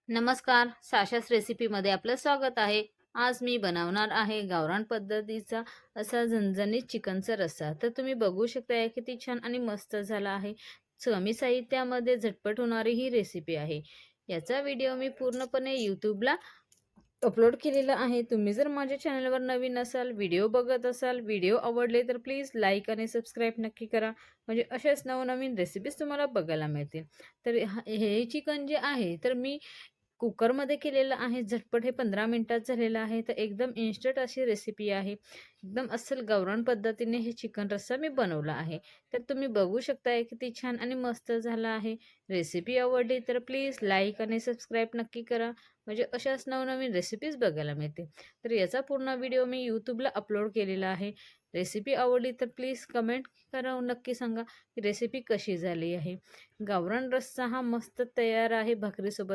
नमस्कार, साशाच रेसिपीमध्ये आपलं स्वागत आहे. आज मी बनवणार आहे गावरान पद्धतीचा असा झणझणीत चिकनचा रस्सा. तर तुम्ही बघू शकता किती छान आणि मस्त झाला आहे. कमी साहित्यामध्ये झटपट होणारी ही रेसिपी आहे. याचा व्हिडिओ मी पूर्णपणे YouTubeला अपलोड केलेला आहे. तुम्ही जर माझ्या चॅनलवर नवीन असाल, व्हिडिओ बघत असाल, व्हिडिओ आवडले तर प्लीज लाईक आणि सबस्क्राईब नक्की करा. म्हणजे अशाच नवनवीन रेसिपीज तुम्हाला बघायला मिळतील. तर हे चिकन जे आहे तर मी कुकरमध्ये केलेलं आहे. झटपट हे 15 मिनिटात झालेलं आहे. तर एकदम इन्स्टंट अशी रेसिपी आहे. एकदम अस्सल गावरान पद्धतीने हे चिकन रस्सा मी बनवला आहे. तर तुम्ही बघू शकताय किती छान आणि मस्त झाला आहे. रेसिपी आवडली तर प्लीज लाईक आणि सबस्क्राईब नक्की करा. म्हणजे अशाच नवनवीन रेसिपीज बघायला मिळते. तर याचा पूर्ण व्हिडिओ मी YouTubeला अपलोड केलेला आहे. रेसिपी आवडली तर प्लीज कमेंट करा, नक्की सांगा की रेसिपी कशी झाली आहे. गावरान रस्सा हा मस्त तयार आहे भाकरीसोबत